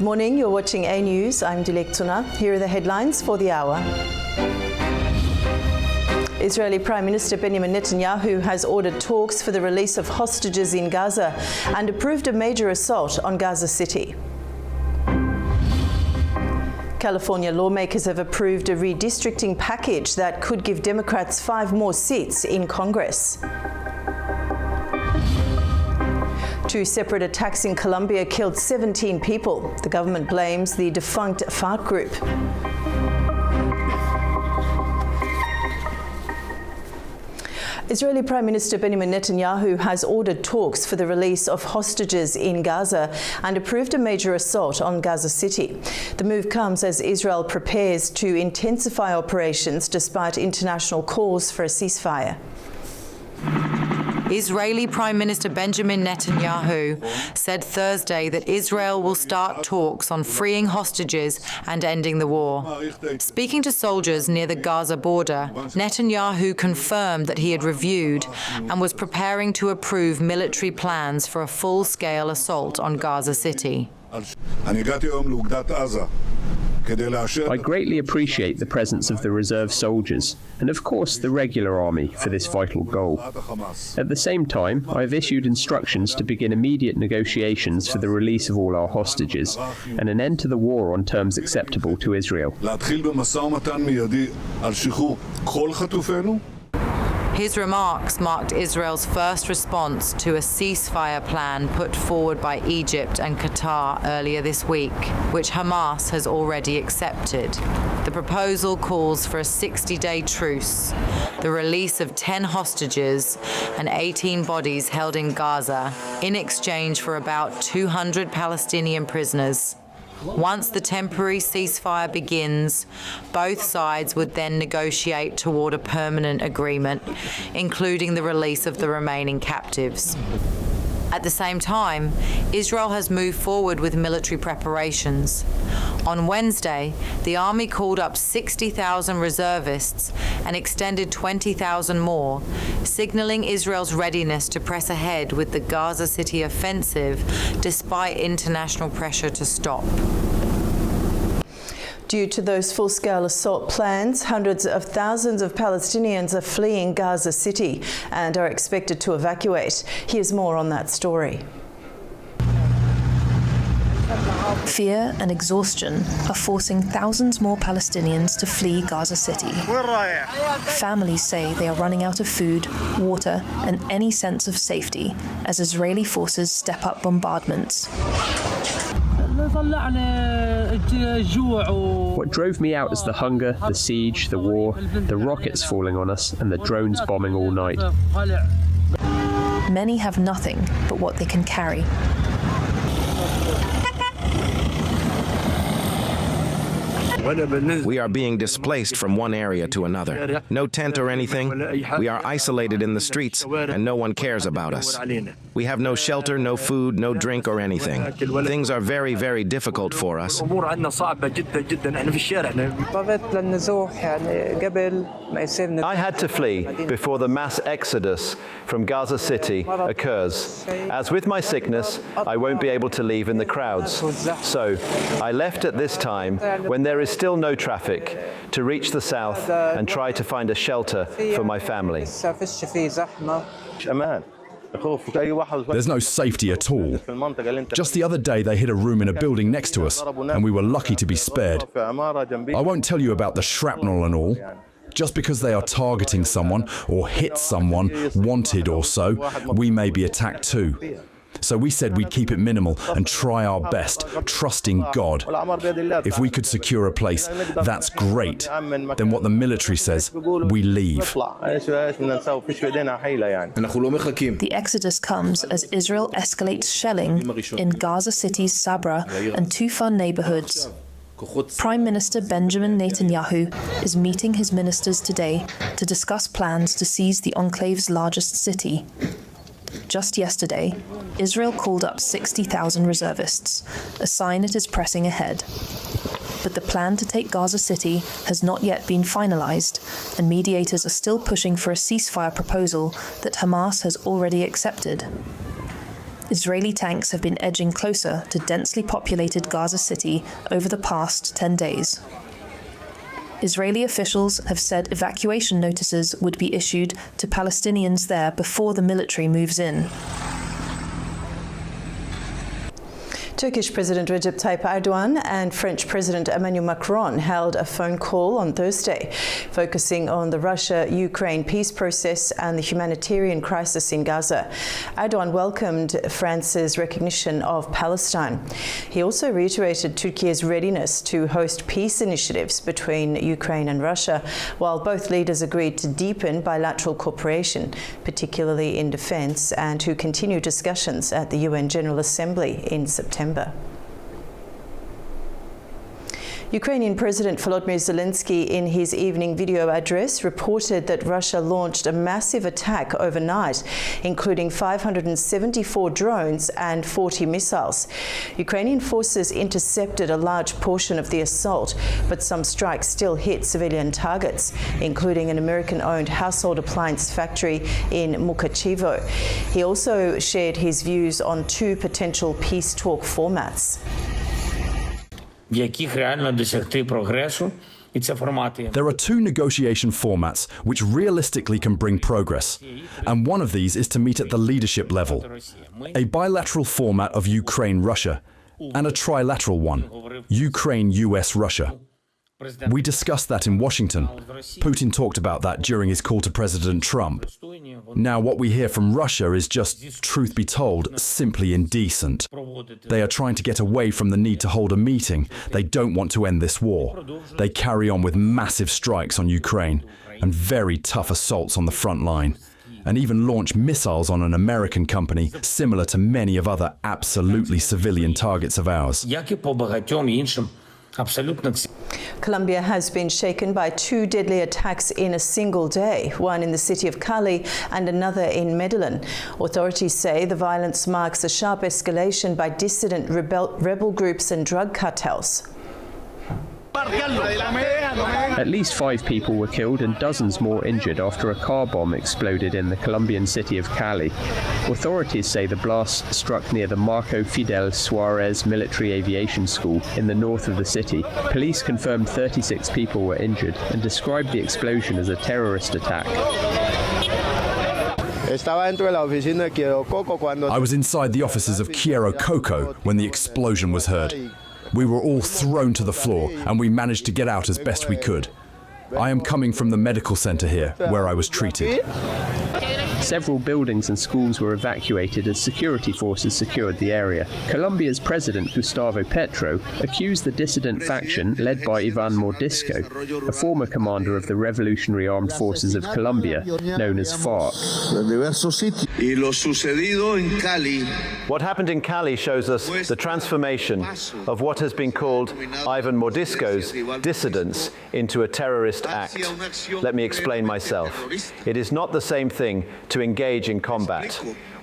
Good morning, you're watching A News. I'm Dilek Tuna. Here are the headlines for the hour. Israeli Prime Minister Benjamin Netanyahu has ordered talks for the release of hostages in Gaza and approved a major assault on Gaza City. California lawmakers have approved a redistricting package that could give Democrats 5 more seats in Congress. 2 separate attacks in Colombia killed 17 people. The government blames the defunct FARC group. Israeli Prime Minister Benjamin Netanyahu has ordered talks for the release of hostages in Gaza and approved a major assault on Gaza City. The move comes as Israel prepares to intensify operations despite international calls for a ceasefire. Israeli Prime Minister Benjamin Netanyahu said Thursday that Israel will start talks on freeing hostages and ending the war. Speaking to soldiers near the Gaza border, Netanyahu confirmed that he had reviewed and was preparing to approve military plans for a full-scale assault on Gaza City. I greatly appreciate the presence of the reserve soldiers and, of course, the regular army for this vital goal. At the same time, I have issued instructions to begin immediate negotiations for the release of all our hostages and an end to the war on terms acceptable to Israel. His remarks marked Israel's first response to a ceasefire plan put forward by Egypt and Qatar earlier this week, which Hamas has already accepted. The proposal calls for a 60-day truce, the release of 10 hostages and 18 bodies held in Gaza in exchange for about 200 Palestinian prisoners. Once the temporary ceasefire begins, both sides would then negotiate toward a permanent agreement, including the release of the remaining captives. At the same time, Israel has moved forward with military preparations. On Wednesday, the army called up 60,000 reservists and extended 20,000 more, signaling Israel's readiness to press ahead with the Gaza City offensive despite international pressure to stop. Due to those full-scale assault plans, hundreds of thousands of Palestinians are fleeing Gaza City and are expected to evacuate. Here's more on that story. Fear and exhaustion are forcing thousands more Palestinians to flee Gaza City. Families say they are running out of food, water, and any sense of safety as Israeli forces step up bombardments. What drove me out is the hunger, the siege, the war, the rockets falling on us, and the drones bombing all night. Many have nothing but what they can carry. We are being displaced from one area to another. No tent or anything. We are isolated in the streets, and no one cares about us. We have no shelter, no food, no drink or anything. Things are very, very difficult for us. I had to flee before the mass exodus from Gaza City occurs. As with my sickness, I won't be able to leave in the crowds. So I left at this time when there is still no traffic to reach the south and try to find a shelter for my family. There's no safety at all. Just the other day they hit a room in a building next to us and we were lucky to be spared. I won't tell you about the shrapnel and all. Just because they are targeting someone or hit someone, wanted or so, we may be attacked too. So we said we'd keep it minimal and try our best, trusting God. If we could secure a place, that's great. Then what the military says, we leave. The exodus comes as Israel escalates shelling in Gaza City's Sabra and Tufan neighborhoods. Prime Minister Benjamin Netanyahu is meeting his ministers today to discuss plans to seize the enclave's largest city. Just yesterday, Israel called up 60,000 reservists, a sign it is pressing ahead. But the plan to take Gaza City has not yet been finalized, and mediators are still pushing for a ceasefire proposal that Hamas has already accepted. Israeli tanks have been edging closer to densely populated Gaza City over the past 10 days. Israeli officials have said evacuation notices would be issued to Palestinians there before the military moves in. Turkish President Recep Tayyip Erdogan and French President Emmanuel Macron held a phone call on Thursday, focusing on the Russia-Ukraine peace process and the humanitarian crisis in Gaza. Erdogan welcomed France's recognition of Palestine. He also reiterated Turkey's readiness to host peace initiatives between Ukraine and Russia, while both leaders agreed to deepen bilateral cooperation, particularly in defence, and to continue discussions at the UN General Assembly in September. Ukrainian President Volodymyr Zelensky, in his evening video address, reported that Russia launched a massive attack overnight, including 574 drones and 40 missiles. Ukrainian forces intercepted a large portion of the assault, but some strikes still hit civilian targets, including an American-owned household appliance factory in Mukachevo. He also shared his views on two potential peace talk formats. There are two negotiation formats which realistically can bring progress, and one of these is to meet at the leadership level. A bilateral format of Ukraine-Russia, and a trilateral one, Ukraine-US-Russia. We discussed that in Washington. Putin talked about that during his call to President Trump. Now, what we hear from Russia is just, truth be told, simply indecent. They are trying to get away from the need to hold a meeting. They don't want to end this war. They carry on with massive strikes on Ukraine and very tough assaults on the front line, and even launch missiles on an American company similar to many of other absolutely civilian targets of ours. Colombia has been shaken by two deadly attacks in a single day, one in the city of Cali and another in Medellin. Authorities say the violence marks a sharp escalation by dissident rebel groups and drug cartels. At least 5 people were killed and dozens more injured after a car bomb exploded in the Colombian city of Cali. Authorities say the blast struck near the Marco Fidel Suarez Military Aviation School in the north of the city. Police confirmed 36 people were injured and described the explosion as a terrorist attack. I was inside the offices of Quiero Coco when the explosion was heard. We were all thrown to the floor, and we managed to get out as best we could. I am coming from the medical center here, where I was treated. Several buildings and schools were evacuated as security forces secured the area. Colombia's president, Gustavo Petro, accused the dissident faction led by Iván Mordisco, a former commander of the Revolutionary Armed Forces of Colombia, known as FARC. What happened in Cali shows us the transformation of what has been called Iván Mordisco's dissidence into a terrorist act. Let me explain myself. It is not the same thing to engage in combat,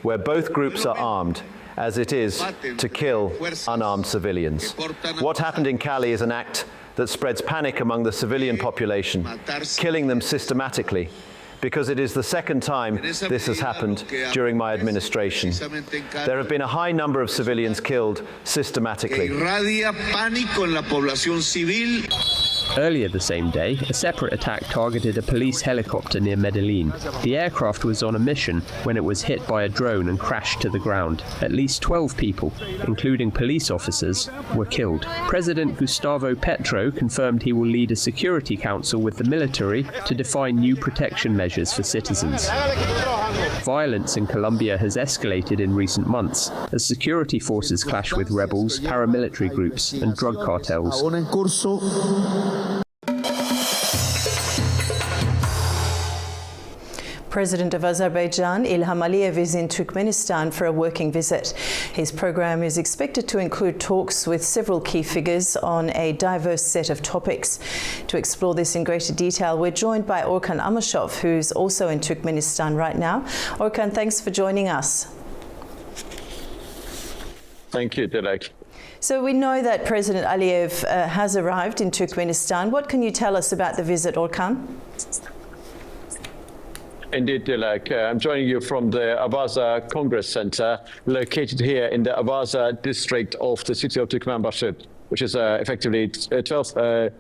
where both groups are armed, as it is to kill unarmed civilians. What happened in Cali is an act that spreads panic among the civilian population, killing them systematically, because it is the second time this has happened during my administration. There have been a high number of civilians killed systematically. Earlier the same day, a separate attack targeted a police helicopter near Medellin. The aircraft was on a mission when it was hit by a drone and crashed to the ground. At least 12 people, including police officers, were killed. President Gustavo Petro confirmed he will lead a security council with the military to define new protection measures for citizens. Violence in Colombia has escalated in recent months as security forces clash with rebels, paramilitary groups, and drug cartels. President of Azerbaijan, Ilham Aliyev, is in Turkmenistan for a working visit. His program is expected to include talks with several key figures on a diverse set of topics. To explore this in greater detail, we're joined by Orkan Amashov, who's also in Turkmenistan right now. Orkan, thanks for joining us. Thank you, Dilek. So we know that President Aliyev has arrived in Turkmenistan. What can you tell us about the visit, Orkan? indeed, Dilek. I'm joining you from the Avaza Congress Center, located here in the Avaza district of the city of Turkmenbashi, which is effectively 12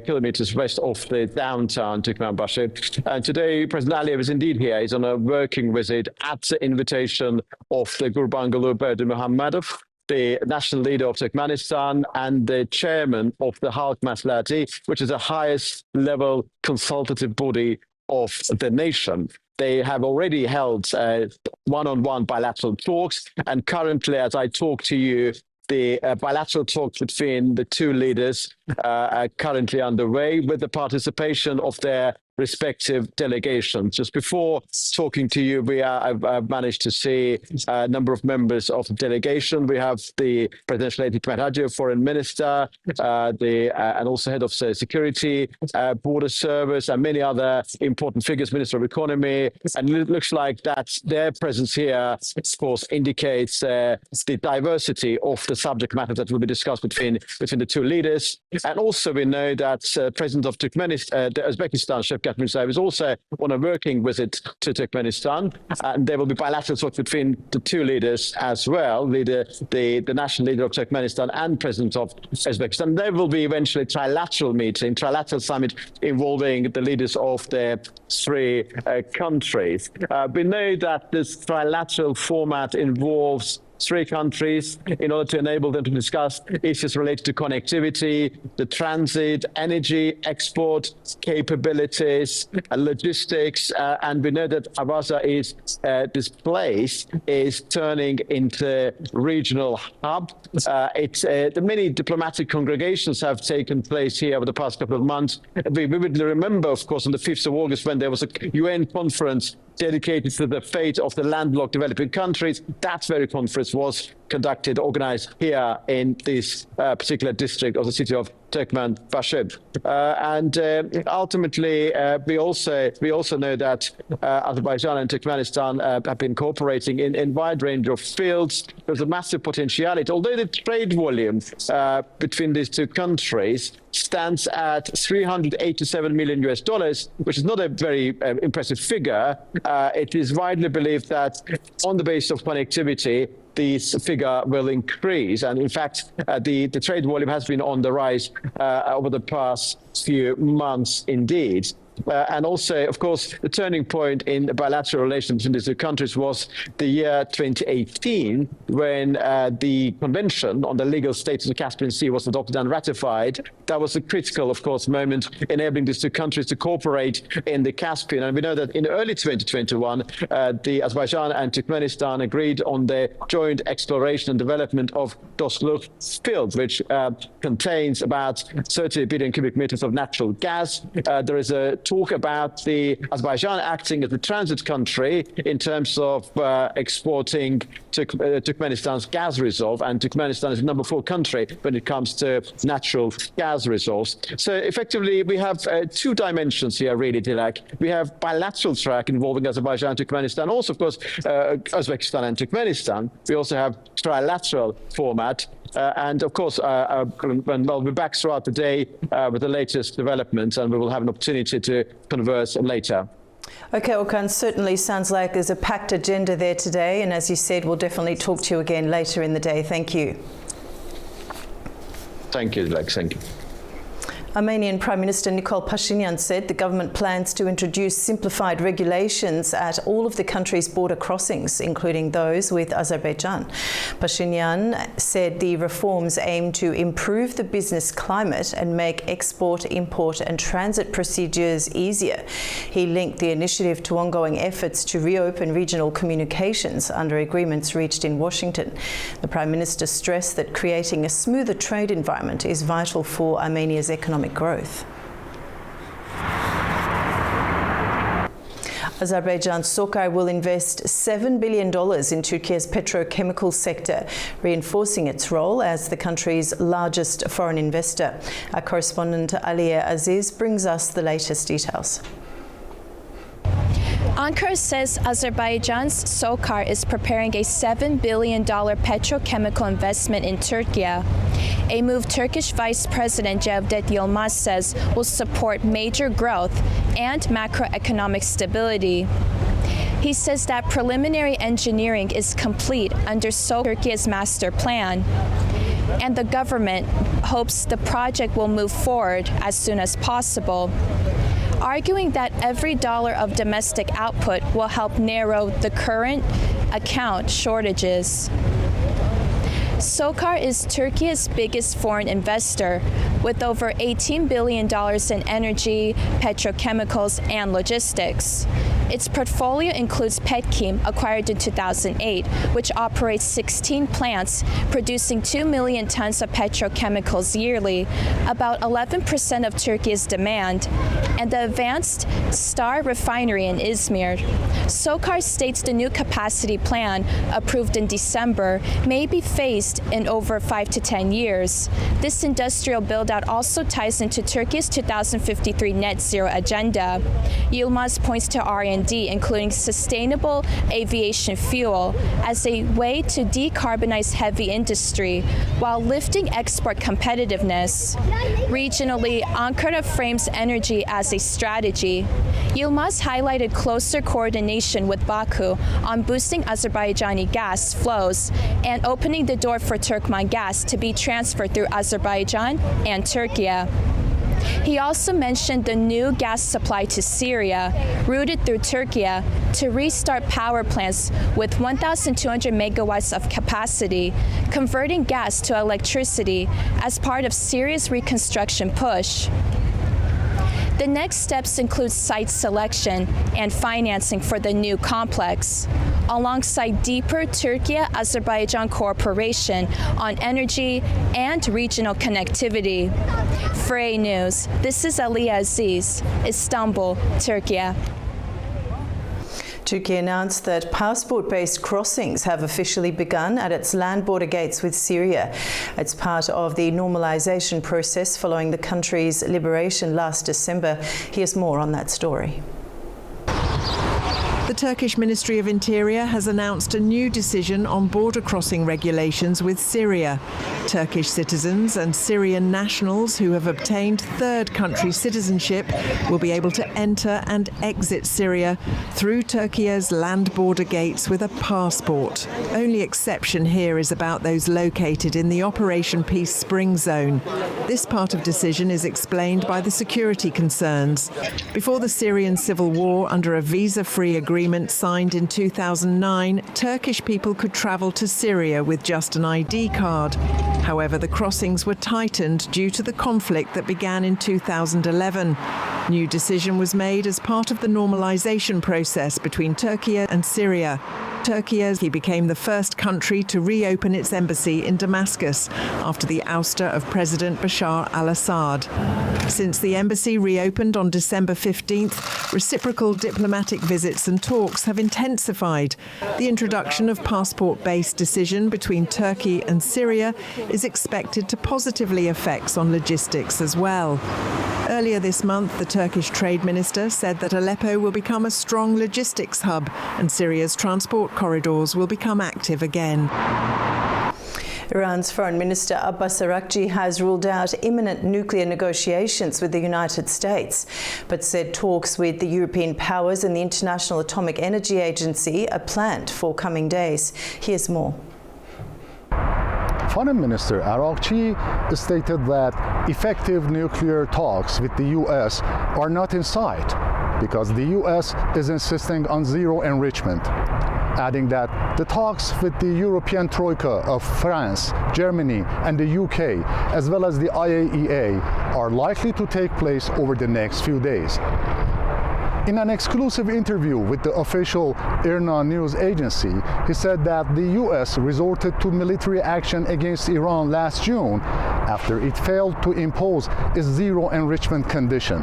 kilometers west of the downtown Turkmenbashi. And today, President Aliyev is indeed here. He's on a working visit at the invitation of the Gurbanguly Berdimuhamedov, the national leader of Turkmenistan and the chairman of the Halk Maslahati, which is the highest level consultative body of the nation. They have already held one-on-one bilateral talks, and currently, as I talk to you, the bilateral talks between the two leaders are currently underway with the participation of their respective delegations. Just before talking to you, I've managed to see a number of members of the delegation. We have the Presidential Lady Netanyahu, Foreign Minister, and also Head of Security, Border Service, and many other important figures, Minister of Economy. And it looks like that their presence here, of course, indicates the diversity of the subject matter that will be discussed between the two leaders. And also we know that President of Turkmenistan, Uzbekistan, Shavkat Mirziyoyev, is also on a working visit to Turkmenistan, and there will be bilateral talks between the two leaders as well, the national leader of Turkmenistan and President of Uzbekistan. There will be eventually trilateral summit involving the leaders of the three countries. We know that this trilateral format involves three countries in order to enable them to discuss issues related to connectivity, the transit, energy, export capabilities, logistics, and we know that Avaza this place is turning into regional hub. The many diplomatic congregations have taken place here over the past couple of months. We vividly remember, of course, on the 5th of August when there was a UN conference dedicated to the fate of the landlocked developing countries. That very conference was organized here in this particular district of the city of Turkmenbashi. And ultimately, we also know that Azerbaijan and Turkmenistan have been cooperating in a wide range of fields. There's a massive potentiality. Although the trade volume between these two countries stands at $387 million, which is not a very impressive figure, it is widely believed that on the basis of connectivity, this figure will increase. And in fact, the trade volume has been on the rise over the past few months indeed. And also, of course, the turning point in the bilateral relations between these two countries was the year 2018, when the Convention on the Legal Status of the Caspian Sea was adopted and ratified. That was a critical, of course, moment enabling these two countries to cooperate in the Caspian. And we know that in early 2021, the Azerbaijan and Turkmenistan agreed on the joint exploration and development of Dostluk field, which contains about 30 billion cubic meters of natural gas. There is a talk about the Azerbaijan acting as a transit country in terms of exporting Turkmenistan's gas reserve, and Turkmenistan is the number 4 country when it comes to natural gas resource. So effectively, we have two dimensions here, really, Dilek. We have bilateral track involving Azerbaijan and Turkmenistan, also, of course, Uzbekistan and Turkmenistan. We also have trilateral format. And of course, we'll be back throughout the day with the latest developments, and we will have an opportunity to converse later. Okay, Okan, certainly sounds like there's a packed agenda there today, and as you said, we'll definitely talk to you again later in the day. Thank you. Thank you, Lex. Thank you. Armenian Prime Minister Nikol Pashinyan said the government plans to introduce simplified regulations at all of the country's border crossings, including those with Azerbaijan. Pashinyan said the reforms aim to improve the business climate and make export, import and transit procedures easier. He linked the initiative to ongoing efforts to reopen regional communications under agreements reached in Washington. The Prime Minister stressed that creating a smoother trade environment is vital for Armenia's economic growth. Azerbaijan SOCAR will invest $7 billion in Turkey's petrochemical sector, reinforcing its role as the country's largest foreign investor. Our correspondent Aliya Aziz brings us the latest details. Ankara says Azerbaijan's SOCAR is preparing a $7 billion petrochemical investment in Turkey, a move Turkish Vice President Cevdet Yılmaz says will support major growth and macroeconomic stability. He says that preliminary engineering is complete under Turkey's master plan, and the government hopes the project will move forward as soon as possible, arguing that every dollar of domestic output will help narrow the current account shortages. SOCAR is Turkey's biggest foreign investor, with over $18 billion in energy, petrochemicals, and logistics. Its portfolio includes Petchem, acquired in 2008, which operates 16 plants, producing 2 million tons of petrochemicals yearly, about 11% of Turkey's demand, and the advanced Star refinery in Izmir. SOCAR states the new capacity plan, approved in December, may be phased in over 5 to 10 years. This industrial build-out also ties into Turkey's 2053 net zero agenda. Yilmaz points to R&D, including sustainable aviation fuel, as a way to decarbonize heavy industry while lifting export competitiveness. Regionally, Ankara frames energy as a strategy. Yilmaz highlighted closer coordination with Baku on boosting Azerbaijani gas flows and opening the door for Turkmen gas to be transferred through Azerbaijan and Turkey. He also mentioned the new gas supply to Syria, routed through Turkey, to restart power plants with 1,200 megawatts of capacity, converting gas to electricity as part of Syria's reconstruction push. The next steps include site selection and financing for the new complex, alongside deeper Turkey-Azerbaijan cooperation on energy and regional connectivity. For A News, this is Aliya Aziz, Istanbul, Turkey. Turkey announced that passport-based crossings have officially begun at its land border gates with Syria. It's part of the normalisation process following the country's liberation last December. Here's more on that story. The Turkish Ministry of Interior has announced a new decision on border crossing regulations with Syria. Turkish citizens and Syrian nationals who have obtained third country citizenship will be able to enter and exit Syria through Turkey's land border gates with a passport. Only exception here is about those located in the Operation Peace Spring Zone. This part of decision is explained by the security concerns. Before the Syrian civil war, under a visa-free agreement signed in 2009, Turkish people could travel to Syria with just an ID card. However, the crossings were tightened due to the conflict that began in 2011. New decision was made as part of the normalization process between Turkey and Syria. Turkey became the first country to reopen its embassy in Damascus after the ouster of President Bashar al-Assad. Since the embassy reopened on December 15th, reciprocal diplomatic visits and talks have intensified. The introduction of passport-based decision between Turkey and Syria is expected to positively affect on logistics as well. Earlier this month, the Turkish trade minister said that Aleppo will become a strong logistics hub and Syria's transport corridors will become active again. Iran's Foreign Minister Abbas Araghchi has ruled out imminent nuclear negotiations with the United States, but said talks with the European powers and the International Atomic Energy Agency are planned for coming days. Here's more. Foreign Minister Araghchi stated that effective nuclear talks with the U.S. are not in sight because the U.S. is insisting on zero enrichment, adding that the talks with the European Troika of France, Germany and the UK, as well as the IAEA, are likely to take place over the next few days. In an exclusive interview with the official IRNA news agency, he said that the U.S. resorted to military action against Iran last June after it failed to impose a zero enrichment condition,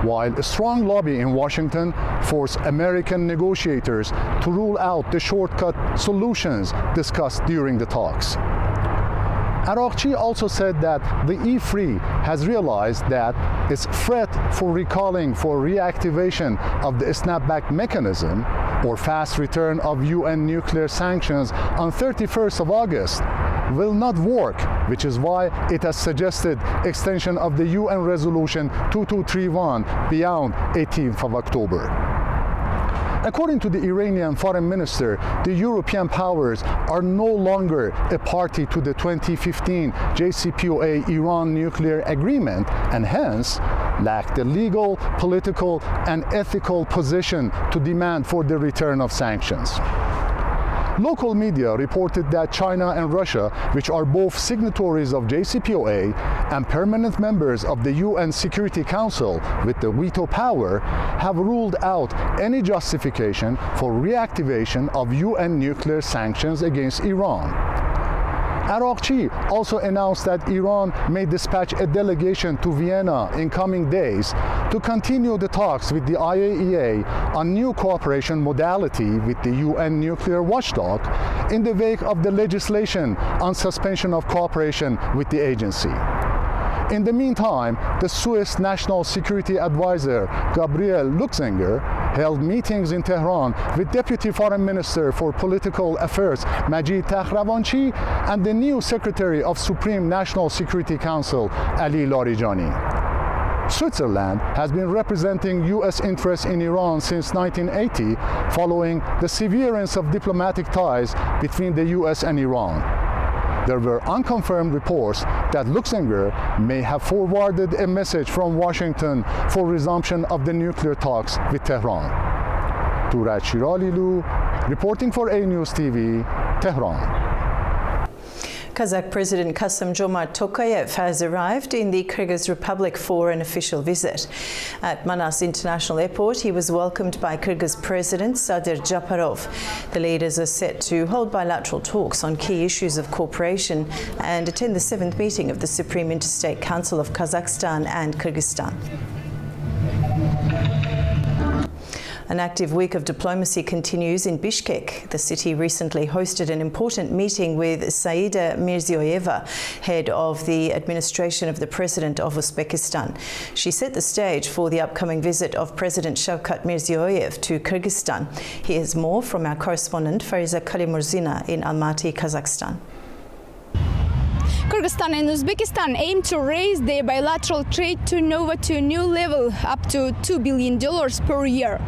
while a strong lobby in Washington forced American negotiators to rule out the shortcut solutions discussed during the talks. Araghchi also said that the E3 has realized that its threat for recalling for reactivation of the snapback mechanism or fast return of UN nuclear sanctions on 31st of August will not work, which is why it has suggested extension of the UN resolution 2231 beyond 18th of October. According to the Iranian foreign minister, the European powers are no longer a party to the 2015 JCPOA Iran nuclear agreement and hence lack the legal, political, and ethical position to demand for the return of sanctions. Local media reported that China and Russia, which are both signatories of JCPOA and permanent members of the UN Security Council with the veto power, have ruled out any justification for reactivation of UN nuclear sanctions against Iran. Araqchi also announced that Iran may dispatch a delegation to Vienna in coming days to continue the talks with the IAEA on new cooperation modality with the UN nuclear watchdog in the wake of the legislation on suspension of cooperation with the agency. In the meantime, the Swiss National Security Advisor Gabriel Luxinger held meetings in Tehran with Deputy Foreign Minister for Political Affairs Majid Takhravanchi and the new Secretary of Supreme National Security Council Ali Larijani. Switzerland has been representing U.S. interests in Iran since 1980, following the severance of diplomatic ties between the U.S. and Iran. There were unconfirmed reports that Luxinger may have forwarded a message from Washington for resumption of the nuclear talks with Tehran. Turad Shiralilu, reporting for A News TV, Tehran. Kazakh President Kassym-Jomart Tokayev has arrived in the Kyrgyz Republic for an official visit. At Manas International Airport, he was welcomed by Kyrgyz President Sadir Japarov. The leaders are set to hold bilateral talks on key issues of cooperation and attend the 7th meeting of the Supreme Interstate Council of Kazakhstan and Kyrgyzstan. An active week of diplomacy continues in Bishkek. The city recently hosted an important meeting with Saida Mirziyoyeva, head of the administration of the President of Uzbekistan. She set the stage for the upcoming visit of President Shavkat Mirziyoyev to Kyrgyzstan. Here's more from our correspondent Fariza Kalimurzina in Almaty, Kazakhstan. Kyrgyzstan and Uzbekistan aim to raise their bilateral trade turnover to a new level, up to $2 billion per year.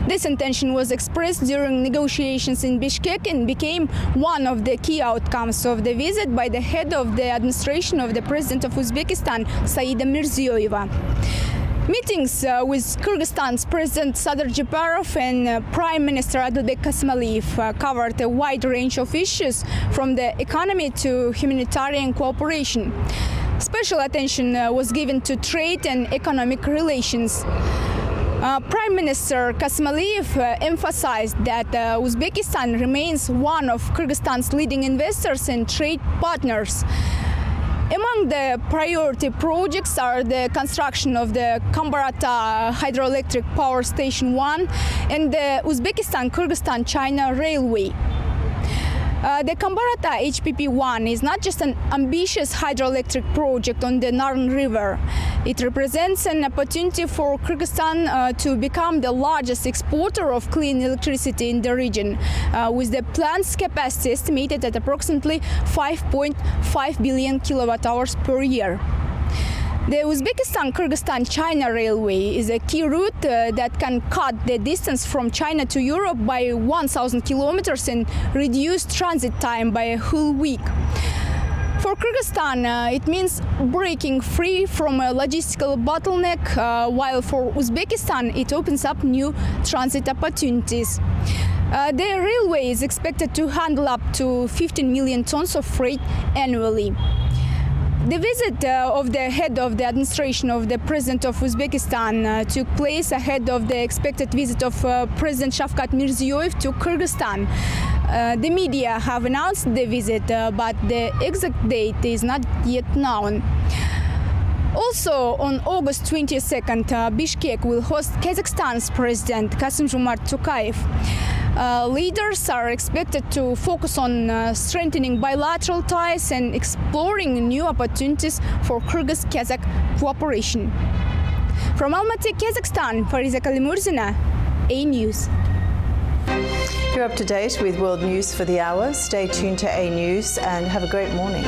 This intention was expressed during negotiations in Bishkek and became one of the key outcomes of the visit by the head of the administration of the President of Uzbekistan, Saida Mirziyoyeva. Meetings with Kyrgyzstan's President Sadir Japarov and Prime Minister Adilbek Kasymaliyev covered a wide range of issues, from the economy to humanitarian cooperation. Special attention was given to trade and economic relations. Prime Minister Kasymaliyev emphasized that Uzbekistan remains one of Kyrgyzstan's leading investors and trade partners. Among the priority projects are the construction of the Kambarata Hydroelectric Power Station 1 and the Uzbekistan-Kyrgyzstan-China Railway. The Kambarata HPP-1 is not just an ambitious hydroelectric project on the Naryn River. It represents an opportunity for Kyrgyzstan to become the largest exporter of clean electricity in the region, with the plant's capacity estimated at approximately 5.5 billion kilowatt-hours per year. The Uzbekistan-Kyrgyzstan-China Railway is a key route that can cut the distance from China to Europe by 1,000 kilometers and reduce transit time by a whole week. For Kyrgyzstan, it means breaking free from a logistical bottleneck, while for Uzbekistan, it opens up new transit opportunities. The railway is expected to handle up to 15 million tons of freight annually. The visit of the head of the administration of the President of Uzbekistan took place ahead of the expected visit of President Shavkat Mirziyoyev to Kyrgyzstan. The media have announced the visit, but the exact date is not yet known. Also, on August 22nd, Bishkek will host Kazakhstan's President Kassym-Jomart Tokayev. Leaders are expected to focus on strengthening bilateral ties and exploring new opportunities for Kyrgyz-Kazakh cooperation. From Almaty, Kazakhstan, Fariza Kalimurzina, A News. You're up to date with world news for the hour. Stay tuned to A News and have a great morning.